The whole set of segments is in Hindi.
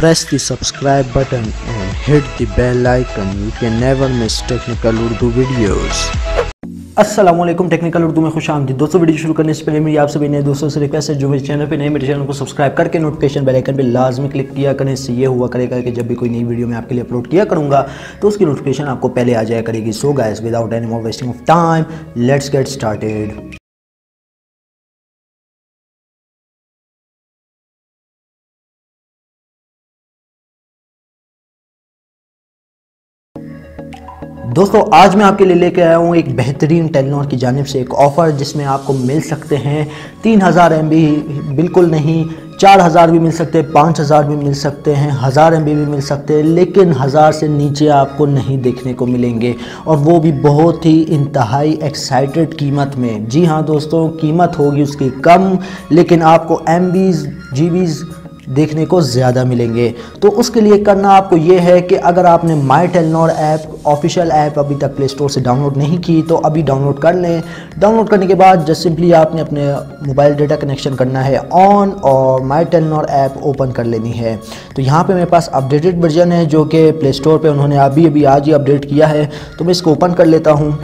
Press the subscribe button and hit the bell icon. You can never miss technical Urdu videos. अस्सलामुअलैकुम, टेक्निकल उर्दू में खुश आमदीद। दोस्तों, वीडियो शुरू करने से पहले मेरी आप सभी नए दोस्तों से रिक्वेस्ट है, जो मेरे चैनल पे नए, मेरे चैनल को सब्सक्राइब करके नोटिफिकेशन बेल आइकन पे लाजमी क्लिक किया करें। इससे ये हुआ करेगा कि जब भी कोई नई वीडियो मैं आपके लिए अपलोड किया करूँगा तो उसकी नोटिफिकेशन आपको पहले आ जाया करेगी। So guys, without any more wasting of time, let's get started. दोस्तों, आज मैं आपके लिए लेके आया हूँ एक बेहतरीन टेलीनॉर की जानिब से एक ऑफ़र, जिसमें आपको मिल सकते हैं 3000 MB, बिल्कुल नहीं 4000 भी मिल सकते हैं, 5000 भी मिल सकते हैं, 1000 MB भी मिल सकते हैं, लेकिन 1000 से नीचे आपको नहीं देखने को मिलेंगे, और वो भी बहुत ही इंतहाई एक्साइटेड कीमत में। जी हाँ दोस्तों, कीमत होगी उसकी कम, लेकिन आपको MBs GBs देखने को ज़्यादा मिलेंगे। तो उसके लिए करना आपको ये है कि अगर आपने माई टेलीनॉर ऐप, ऑफिशियल ऐप अभी तक प्ले स्टोर से डाउनलोड नहीं की तो अभी डाउनलोड कर लें। डाउनलोड करने के बाद जस्ट सिंपली आपने अपने मोबाइल डेटा कनेक्शन करना है ऑन, और माई टेलीनॉर ऐप ओपन कर लेनी है। तो यहाँ पे मेरे पास अपडेटेड वर्जन है, जो कि प्ले स्टोर पर उन्होंने अभी आज ही अपडेट किया है। तो मैं इसको ओपन कर लेता हूँ।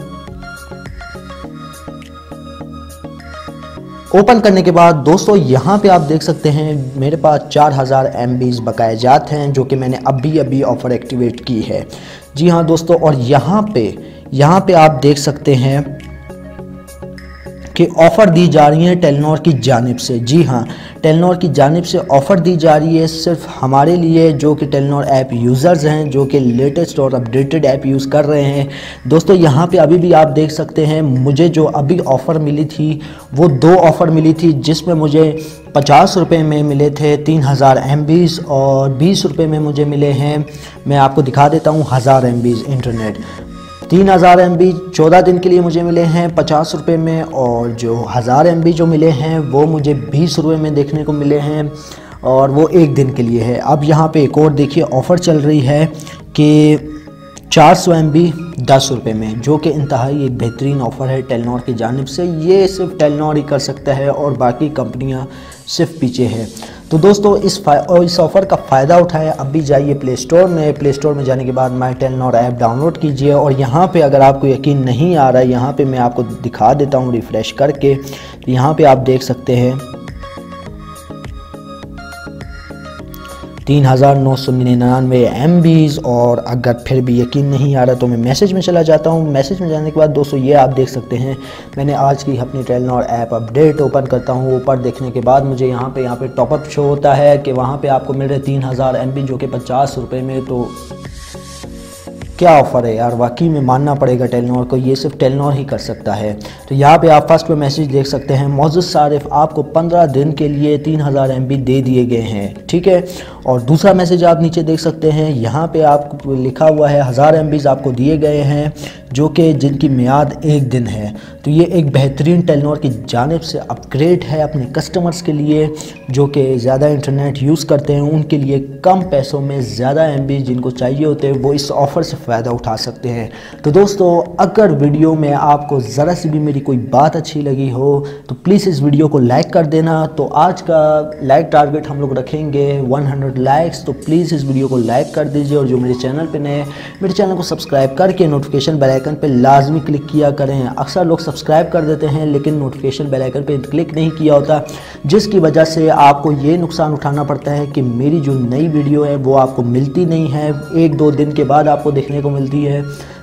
ओपन करने के बाद दोस्तों, यहाँ पे आप देख सकते हैं मेरे पास 4000 MBs बकाए जात हैं, जो कि मैंने अभी ऑफ़र एक्टिवेट की है। जी हाँ दोस्तों, और यहाँ पे आप देख सकते हैं कि ऑफ़र दी जा रही है टेलीनॉर की जानिब से। जी हाँ, टेलीनॉर की जानिब से ऑफ़र दी जा रही है सिर्फ हमारे लिए, जो कि टेलीनॉर ऐप यूज़र्स हैं, जो कि लेटेस्ट और अपडेटेड ऐप यूज़ कर रहे हैं। दोस्तों, यहाँ पे अभी भी आप देख सकते हैं, मुझे जो अभी ऑफ़र मिली थी वो 2 ऑफ़र मिली थी, जिसमें मुझे 50 रुपये में मिले थे 3000 MBs, और 20 रुपये में मुझे मिले हैं, मैं आपको दिखा देता हूँ, 1000 MBs इंटरनेट। 3000 MB 14 दिन के लिए मुझे मिले हैं 50 रुपये में, और जो 1000 MB जो मिले हैं वो मुझे 20 रुपये में देखने को मिले हैं, और वो 1 दिन के लिए है। अब यहाँ पे एक और देखिए ऑफ़र चल रही है कि 400 MB 10 रुपये में, जो कि इंतहाई एक बेहतरीन ऑफ़र है टेलीनॉर की जानिब से। ये सिर्फ टेलीनॉर ही कर सकता है और बाकी कंपनियाँ सिर्फ पीछे है। तो दोस्तों, इस ऑफ़र का फ़ायदा उठाएं। अभी जाइए प्ले स्टोर में जाने के बाद माई टेलीनॉर ऐप डाउनलोड कीजिए, और यहाँ पे अगर आपको यकीन नहीं आ रहा है, यहाँ पे मैं आपको दिखा देता हूँ रिफ़्रेश करके। तो यहाँ पे आप देख सकते हैं 3999 MBs, और अगर फिर भी यकीन नहीं आ रहा तो मैं मैसेज में चला जाता हूँ। मैसेज में जाने के बाद दोस्तों, ये आप देख सकते हैं, मैंने आज की अपनी टेलीनॉर ऐप अपडेट ओपन करता हूँ। ऊपर देखने के बाद मुझे यहाँ पे टॉपअप शो होता है कि वहाँ पे आपको मिल रहे 3000 MB, जो कि 50 रुपये में। तो क्या ऑफ़र है यार, वाकई में मानना पड़ेगा टेलीनॉर को, ये सिर्फ टेलीनॉर ही कर सकता है। तो यहाँ पे आप फर्स्ट पे मैसेज देख सकते हैं, मौजूद सारिफ आपको 15 दिन के लिए 3000 MB दे दिए गए हैं, ठीक है। और दूसरा मैसेज आप नीचे देख सकते हैं, यहाँ पे आपको लिखा हुआ है 1000 MBs आपको दिए गए हैं, जो कि जिनकी मियाद 1 दिन है। तो ये एक बेहतरीन टेलीनॉर की जानिब से अपग्रेड है अपने कस्टमर्स के लिए, जो कि ज़्यादा इंटरनेट यूज़ करते हैं। उनके लिए कम पैसों में ज़्यादा MB जिनको चाहिए होते हैं, वो इस ऑफ़र से फ़ायदा उठा सकते हैं। तो दोस्तों, अगर वीडियो में आपको ज़रा सी भी मेरी कोई बात अच्छी लगी हो तो प्लीज़ इस वीडियो को लाइक कर देना। तो आज का लाइक टारगेट हम लोग रखेंगे 100 लाइक्स, तो प्लीज़ इस वीडियो को लाइक कर दीजिए, और जो मेरे चैनल पे नए, मेरे चैनल को सब्सक्राइब करके नोटिफिकेशन बेल आइकन पे लाजमी क्लिक किया करें। अक्सर लोग सब्सक्राइब कर देते हैं लेकिन नोटिफिकेशन बेल आइकन पे क्लिक नहीं किया होता, जिसकी वजह से आपको ये नुकसान उठाना पड़ता है कि मेरी जो नई वीडियो है वो आपको मिलती नहीं है, 1-2 दिन के बाद आपको देखने को मिलती है,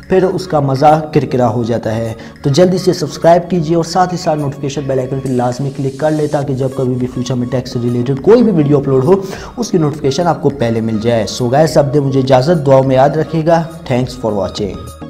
फिर उसका मज़ा किरकिरा हो जाता है। तो जल्दी से सब्सक्राइब कीजिए, और साथ ही साथ नोटिफिकेशन बेल आइकन पर लाजमी क्लिक कर ले, ताकि जब कभी भी फ्यूचर में टैक्स से रिलेटेड कोई भी वीडियो अपलोड हो उसकी नोटिफिकेशन आपको पहले मिल जाए। सो गाइस, अब दे मुझे इजाज़त, दुआओं में याद रखिएगा। Thanks for watching.